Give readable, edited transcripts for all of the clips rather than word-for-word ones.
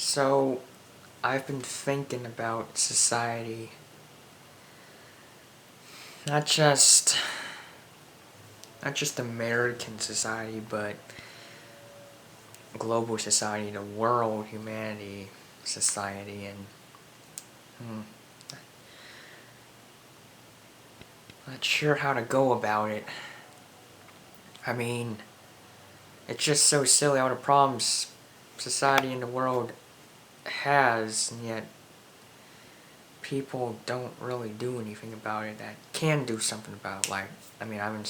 So, I've been thinking about society, not just not just American society, but global society, the world, humanity, society, and not sure how to go about it. I mean, it's just so silly all the problems society and the world has, and yet people don't really do anything about it that can do something about it. Like, I mean, I'm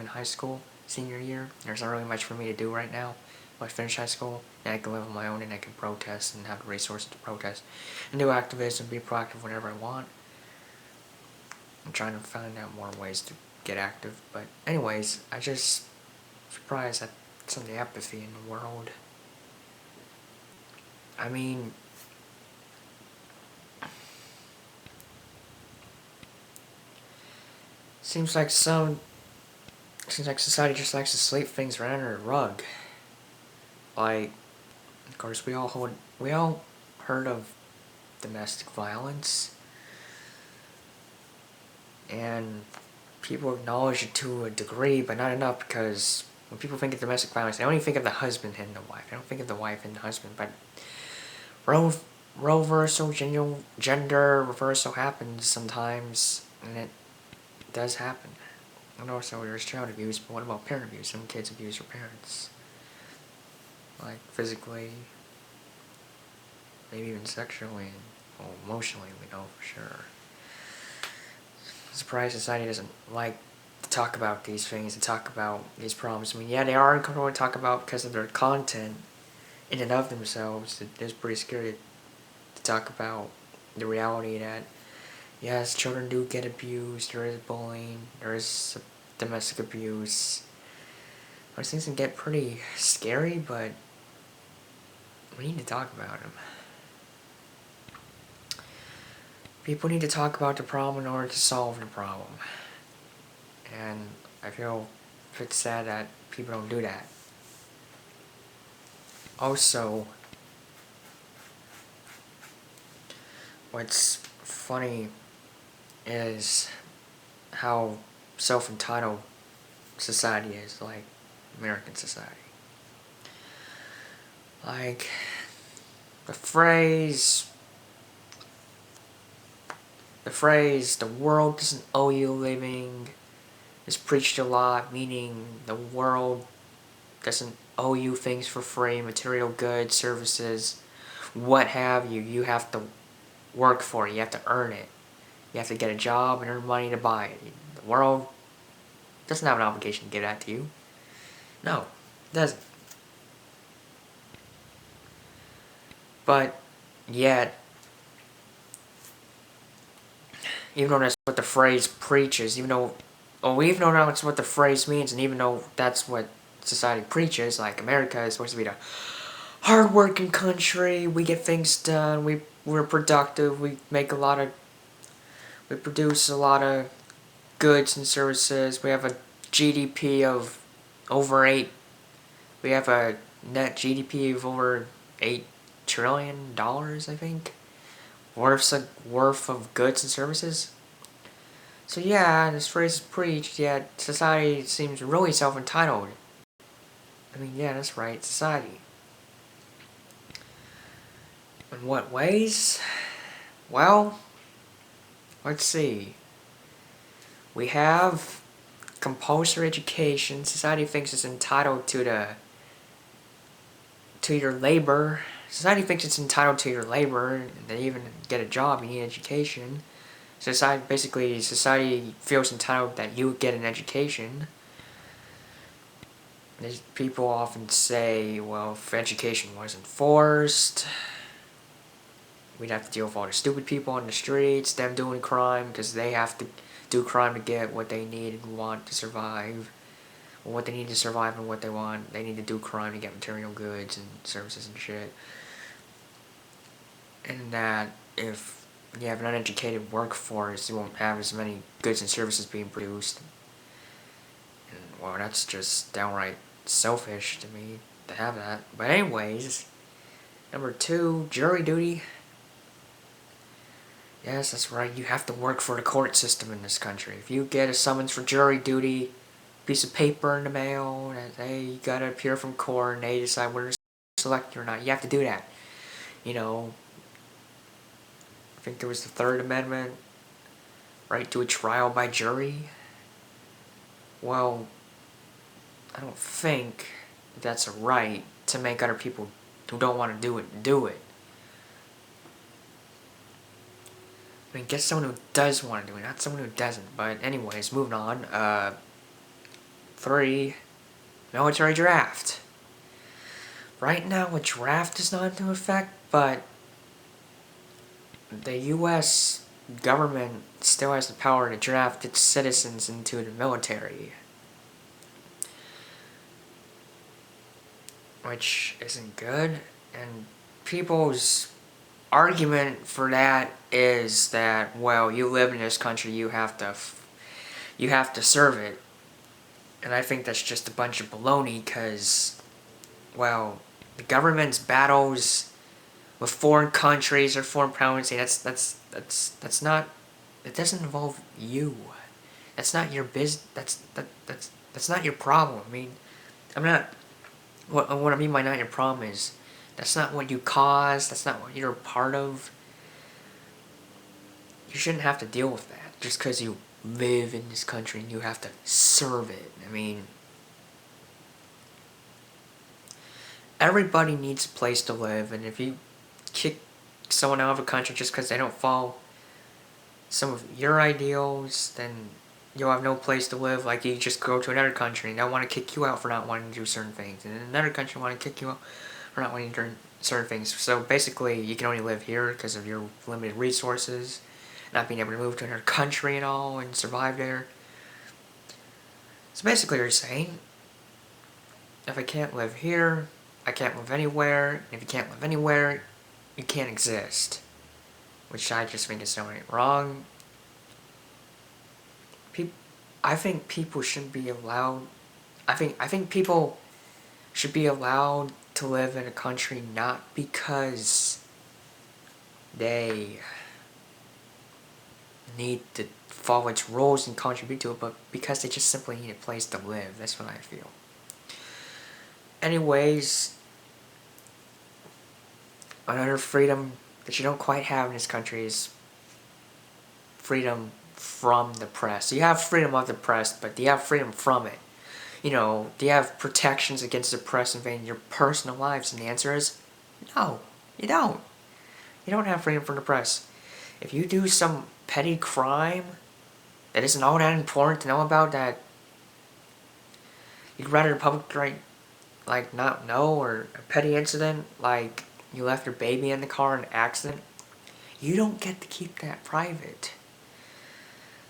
in high school, senior year. There's not really much for me to do right now. When I finish high school, and I can live on my own, and I can protest and have the resources to protest, and do activism, be proactive whenever I want. I'm trying to find out more ways to get active. But anyways, I just surprised at some of the apathy in the world. I mean, seems like society just likes to sleep things right under the rug. Like, of course, we all heard of domestic violence, and people acknowledge it to a degree, but not enough, because when people think of domestic violence, they only think of the husband and the wife. They don't think of the wife and the husband. But role reversal, gender reversal happens sometimes, and it does happen. And also, there's child abuse, but what about parent abuse? Some kids abuse their parents, like physically, maybe even sexually, and emotionally. We know for sure. I'm surprised society doesn't like to talk about these things, to talk about these problems. I mean, yeah, they are uncomfortable to talk about because of their content in and of themselves. It is pretty scary to talk about the reality that, yes, children do get abused, there is bullying, there is domestic abuse. Those things can get pretty scary, but we need to talk about them. People need to talk about the problem in order to solve the problem. And I feel it's sad that people don't do that. Also, what's funny is how self-entitled society is, like American society. Like, the phrase, the world doesn't owe you a living is preached a lot, meaning the world doesn't owe you things for free, material goods, services, what have you. You have to work for it, you have to earn it. You have to get a job and earn money to buy it. The world doesn't have an obligation to give that to you. No, it doesn't. But yet, even though that's what the phrase preaches, even though that's what the phrase means, and even though that's what society preaches, like America is supposed to be the hard-working country, we get things done, we're productive, we produce a lot of goods and services, we have a GDP of over 8, we have a net GDP of over $8 trillion, I think, worth of goods and services. So yeah, this phrase is preached, yet society seems really self-entitled. I mean, yeah, that's right, society. In what ways? Well, let's see. We have compulsory education. Society thinks it's entitled to your labor. Society thinks it's entitled to your labor, and to even get a job, you need education. Society feels entitled that you get an education. People often say, well, if education wasn't forced, we'd have to deal with all the stupid people on the streets, them doing crime, because they have to do crime to get what they need and want to survive. Or what they need to survive and what they want. They need to do crime to get material goods and services and shit. And that if you have an uneducated workforce, you won't have as many goods and services being produced. And, well, that's just downright selfish to me to have that. But anyways, Number 2, jury duty. Yes, that's right. You have to work for the court system in this country. If you get a summons for jury duty, piece of paper in the mail that, hey, you gotta appear from court, and they decide whether to select you or not. You have to do that. You know, I think there was the Third Amendment, right to a trial by jury. Well, I don't think that's a right to make other people who don't want to do it. I mean, get someone who does want to do it, not someone who doesn't. But anyways, moving on. 3, military draft. Right now, a draft is not into effect, but the U.S. government still has the power to draft its citizens into the military. Which isn't good, and people's argument for that is that, well, you live in this country, you have to serve it. And I think that's just a bunch of baloney, because, well, the government's battles with foreign countries or foreign powers, that's not, it doesn't involve you. That's not your that's not your problem. I mean, I'm not, what I mean by not your problem is, that's not what you caused, that's not what you're a part of. You shouldn't have to deal with that just because you live in this country and you have to serve it. I mean, everybody needs a place to live, and if you kick someone out of a country just because they don't follow some of your ideals, then you'll have no place to live. Like, you just go to another country and they'll want to kick you out for not wanting to do certain things, and then another country want to kick you out for not wanting to do certain things. So basically, you can only live here because of your limited resources, not being able to move to another country and all and survive there. So basically, you're saying, if I can't live here, I can't live anywhere, and if you can't live anywhere, you can't exist. Which I just think is downright wrong. I think people should be allowed. I think people should be allowed to live in a country not because they need to follow its rules and contribute to it, but because they just simply need a place to live. That's what I feel. Anyways, another freedom that you don't quite have in this country is freedom from the press. So you have freedom of the press, but do you have freedom from it? You know, do you have protections against the press invading your personal lives? And the answer is no, you don't. You don't have freedom from the press. If you do some petty crime that isn't all that important to know about, that you'd rather the public not know, or a petty incident like you left your baby in the car in an accident, you don't get to keep that private.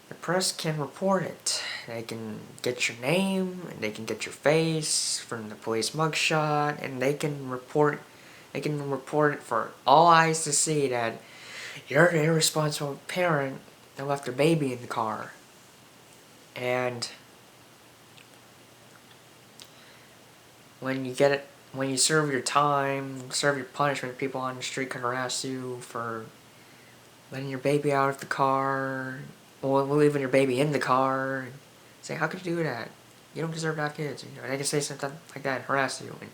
The press can report it. They can get your name, and they can get your face from the police mugshot, and they can report it for all eyes to see that you're an irresponsible parent that left their baby in the car. And when you serve your time, serve your punishment, people on the street can harass you for letting your baby out of the car, or leaving your baby in the car, and say, how could you do that? You don't deserve to have kids. You know, they can say something like that and harass you. And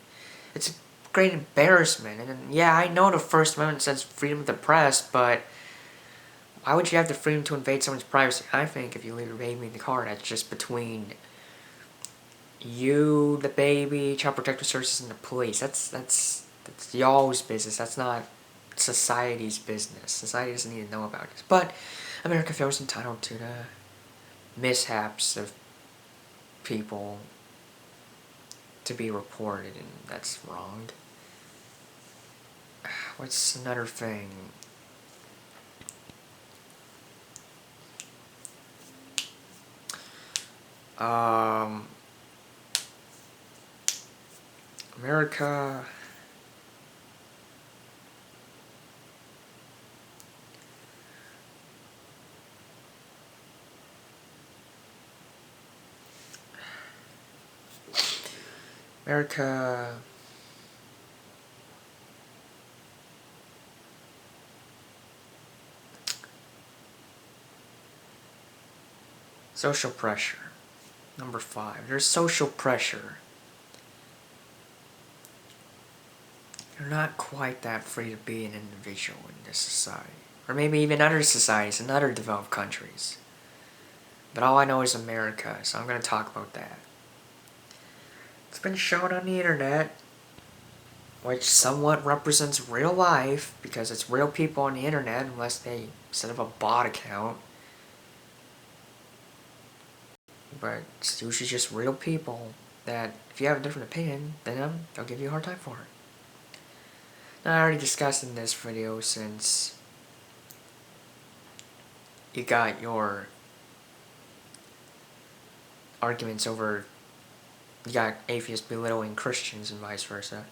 it's a great embarrassment. And then, yeah, I know the First Amendment says freedom of the press, but why would you have the freedom to invade someone's privacy? I think if you leave your baby in the car, that's just between you, the baby, Child Protective Services, and the police. That's y'all's business. That's not society's business. Society doesn't need to know about this. But America feels entitled to the mishaps of people to be reported, and that's wrong. What's another thing? America. America Social pressure. Number 5. There's social pressure. You're not quite that free to be an individual in this society. Or maybe even other societies in other developed countries. But all I know is America, so I'm going to talk about that. It's been shown on the internet, which somewhat represents real life, because it's real people on the internet, unless they set up a bot account. But it's usually just real people that, if you have a different opinion, then they'll give you a hard time for it. Now, I already discussed in this video, since you got your arguments over, you got atheists belittling Christians and vice versa.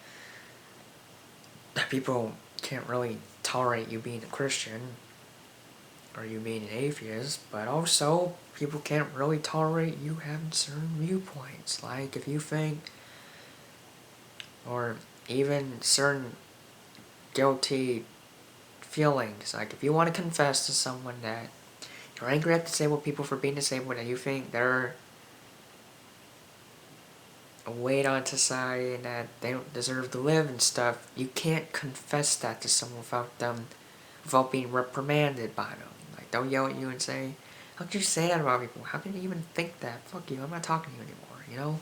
People can't really tolerate you being a Christian or you being an atheist, but also people can't really tolerate you having certain viewpoints. Like if you think, or even certain guilty feelings, like if you want to confess to someone that you're angry at disabled people for being disabled and you think they're a weight on society and that they don't deserve to live and stuff, you can't confess that to someone without being reprimanded by them. Like they'll yell at you and say, "How could you say that about people? How can you even think that? Fuck you, I'm not talking to you anymore," you know?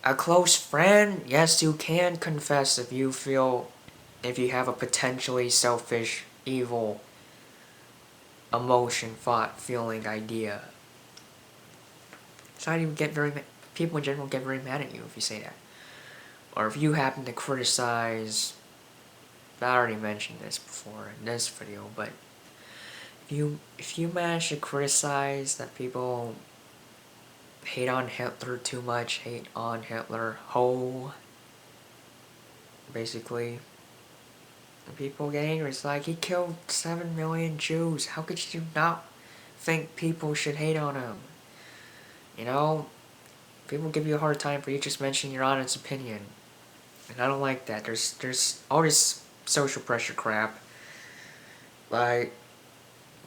A close friend, yes, you can confess if you have a potentially selfish, evil emotion, thought, feeling, idea. So people in general get very mad at you if you say that. Or if you happen to criticize, I already mentioned this before in this video, but if you manage to criticize that people hate on Hitler too much, hate on Hitler basically, people get angry. It's like, he killed 7 million Jews. How could you not think people should hate on him? You know, people give you a hard time for you just mentioning your honest opinion. And I don't like that. There's all this social pressure crap. Like,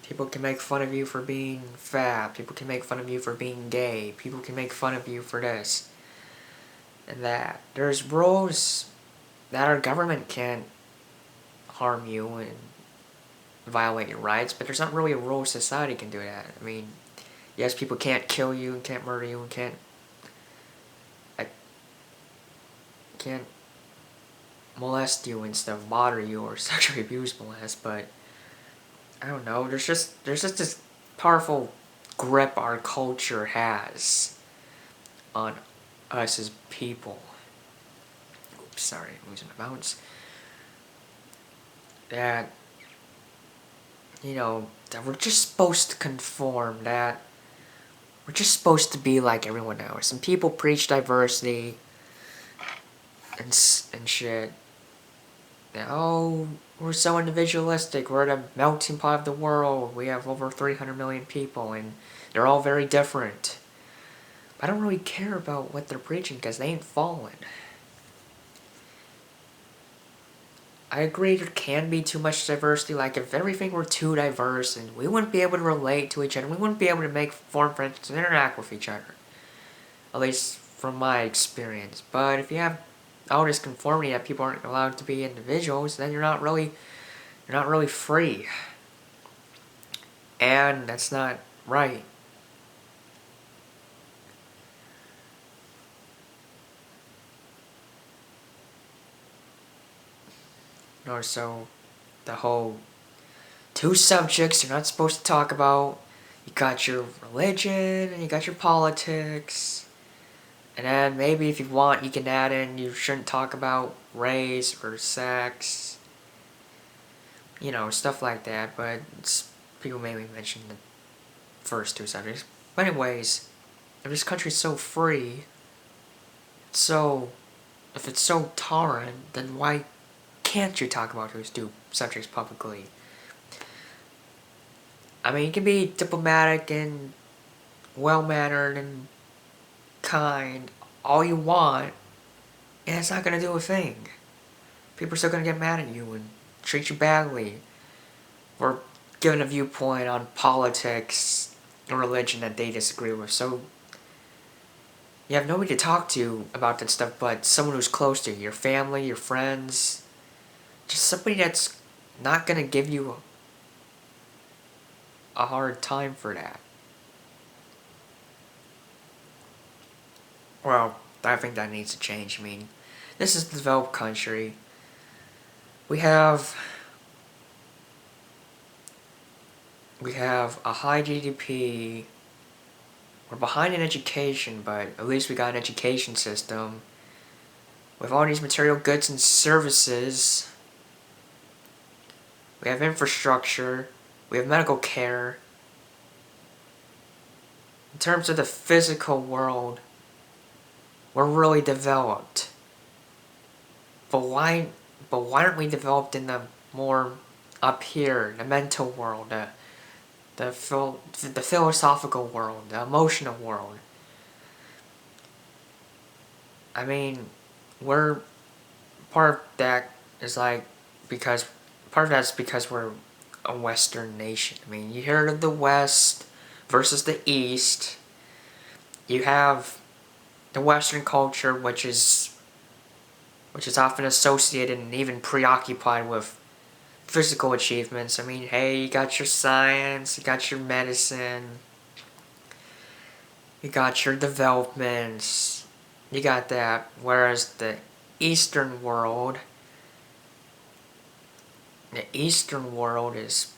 people can make fun of you for being fat. People can make fun of you for being gay. People can make fun of you for this and that. There's rules that our government can't harm you and violate your rights, but there's not really a rule society can do that. I mean, yes, people can't kill you and can't murder you and can't molest you and stuff, bother you, or sexually abuse, molest, but I don't know, there's just this powerful grip our culture has on us as people. Oops, sorry, I'm losing my balance. That, that we're just supposed to conform, that we're just supposed to be like everyone else. And people preach diversity and shit. Oh, we're so individualistic, we're the melting pot of the world, we have over 300 million people, and they're all very different. But I don't really care about what they're preaching, because they ain't fallen. I agree there can be too much diversity. Like, if everything were too diverse, and we wouldn't be able to relate to each other, we wouldn't be able to form friendships and interact with each other. At least from my experience. But if you have all this conformity that people aren't allowed to be individuals, then you're not really free. And that's not right. So the whole 2 subjects you're not supposed to talk about. You got your religion and you got your politics. And then maybe if you want, you can add in you shouldn't talk about race or sex. Stuff like that. But people mainly mention the first 2 subjects. But anyways, if this country's so free, if it's so tolerant, then why can't you talk about those 2 subjects publicly? I mean, you can be diplomatic and well-mannered and kind all you want, and it's not going to do a thing. People are still going to get mad at you and treat you badly for giving a viewpoint on politics a religion that they disagree with. So you have nobody to talk to about that stuff but someone who's close to you, your family, your friends, just somebody that's not going to give you a hard time for that. Well, I think that needs to change. I mean, this is a developed country. We have a high GDP. We're behind in education, but at least we got an education system. With all these material goods and services, we have infrastructure, we have medical care. In terms of the physical world, we're really developed. But why aren't we developed in the more up here, the mental world, the philosophical world, the emotional world? I mean, we're part of that is like because part of that's because we're a Western nation. I mean, you hear of the West versus the East. You have the Western culture, which is often associated and even preoccupied with physical achievements. I mean, hey, you got your science, you got your medicine, you got your developments, you got that. Whereas the Eastern world is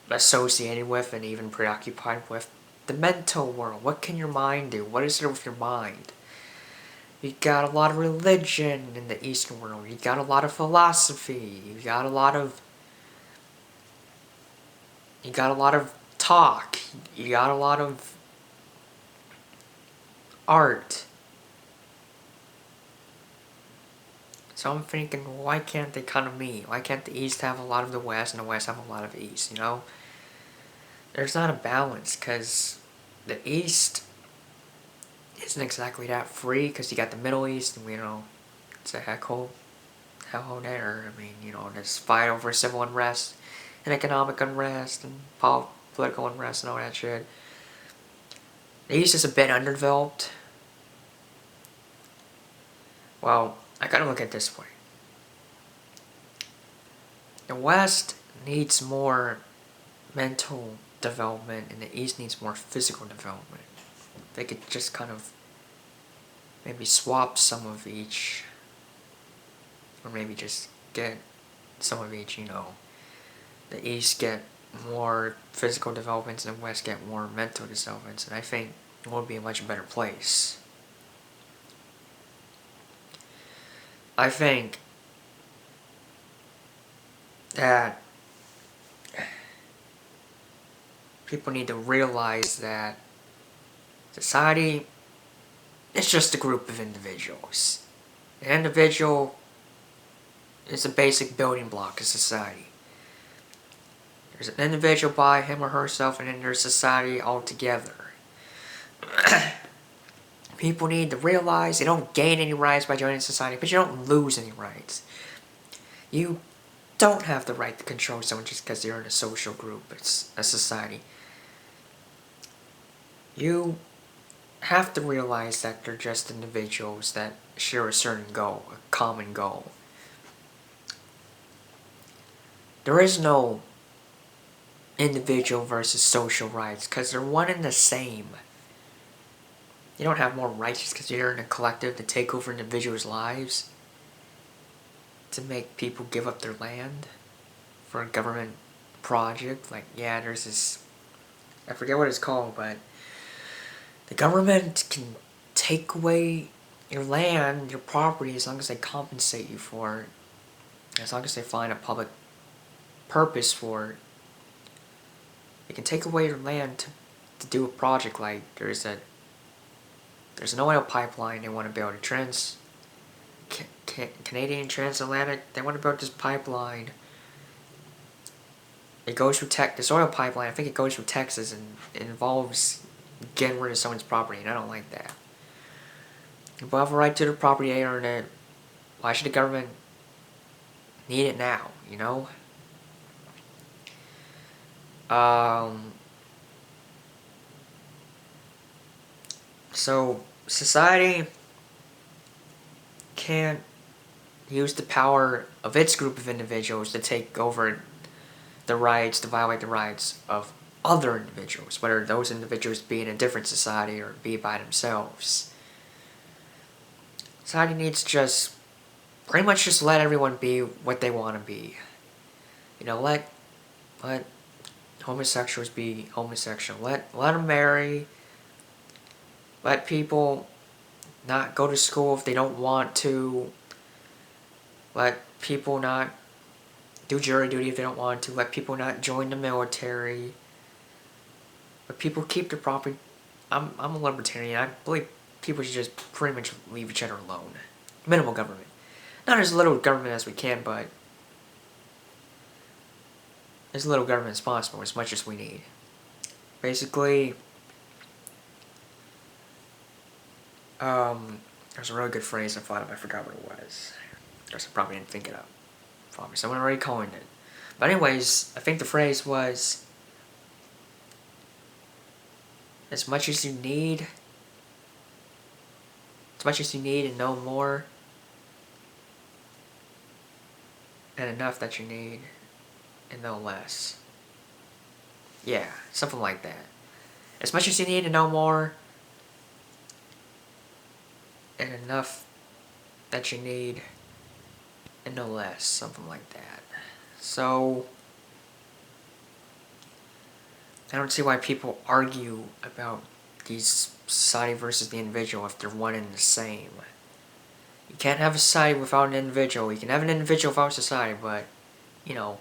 associated with and even preoccupied with the mental world. What can your mind do? What is it with your mind? You got a lot of religion in the Eastern world. You got a lot of philosophy. You got a lot of talk. You got a lot of art. So I'm thinking, why can't they kind of meet? Why can't the East have a lot of the West and the West have a lot of the East, you know? There's not a balance, because the East isn't exactly that free, because you got the Middle East, and, you know, it's a hellhole there. I mean, you know, there's fight over civil unrest, and economic unrest, and political unrest, and all that shit. The East is a bit underdeveloped. Well, I gotta look at it this way. The West needs more mental development, and the East needs more physical development. They could just kind of maybe swap some of each, or maybe just get some of each, you know. The East get more physical developments and the West get more mental developments, and I think it would be a much better place. I think that people need to realize that society is just a group of individuals. An individual is a basic building block of society. There's an individual by him or herself, and then there's society altogether. People need to realize they don't gain any rights by joining society, but you don't lose any rights. You don't have the right to control someone just because they're in a social group, it's a society. You have to realize that they're just individuals that share a certain goal, a common goal. There is no individual versus social rights, because they're one and the same. You don't have more rights just because you're in a collective to take over individuals' lives, to make people give up their land for a government project. Like, yeah, there's this, I forget what it's called, but the government can take away your land, your property, as long as they compensate you for it. As long as they find a public purpose for it. They can take away your land to do a project. Like, there's an oil pipeline they want to build, Canadian Transatlantic, they want to build this pipeline. It goes through this oil pipeline, I think it goes through Texas, and it involves getting rid of someone's property, and I don't like that. People have a right to the property they earn it. Why should the government need it now, you know? So, society can't use the power of its group of individuals to take over the rights, to violate the rights of other individuals, whether those individuals be in a different society or be by themselves. Society needs to just pretty much just let everyone be what they want to be. You know, let homosexuals be homosexual. Let them marry. Let people not go to school if they don't want to. Let people not do jury duty if they don't want to. Let people not join the military. But people keep their property. I'm a libertarian. I believe people should just pretty much leave each other alone. Minimal government. Not as little government as we can, but as little government as possible, as much as we need. Basically, there's a really good phrase I thought of. I forgot what it was. I probably didn't think it up. Probably someone already coined it. But anyways, I think the phrase was, as much as you need and no more, and enough that you need and no less. Yeah, something like that. As much as you need and no more, and enough that you need and no less. Something like that. So, I don't see why people argue about these society versus the individual if they're one and the same. You can't have a society without an individual. You can have an individual without society, but, you know,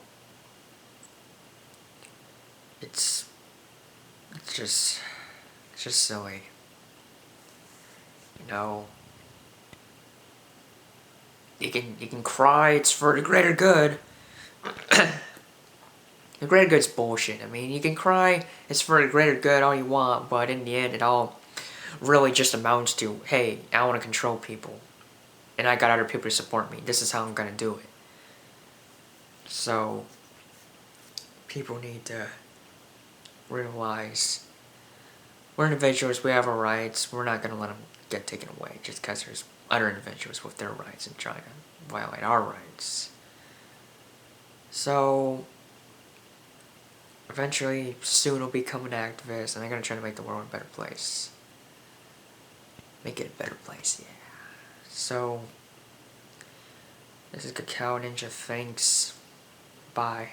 it's just silly. You know, you can cry. It's for the greater good. The greater good's bullshit. I mean, you can cry. It's for the greater good all you want, but in the end, it all really just amounts to, hey, I want to control people, and I got other people to support me. This is how I'm gonna do it. So, people need to realize we're individuals. We have our rights. We're not gonna let them get taken away just because there's other individuals with their rights and trying to violate our rights. So, eventually, soon I'll become an activist, and I'm gonna try to make the world a better place. Make it a better place, yeah. So, this is Cacao Ninja. Thanks. Bye.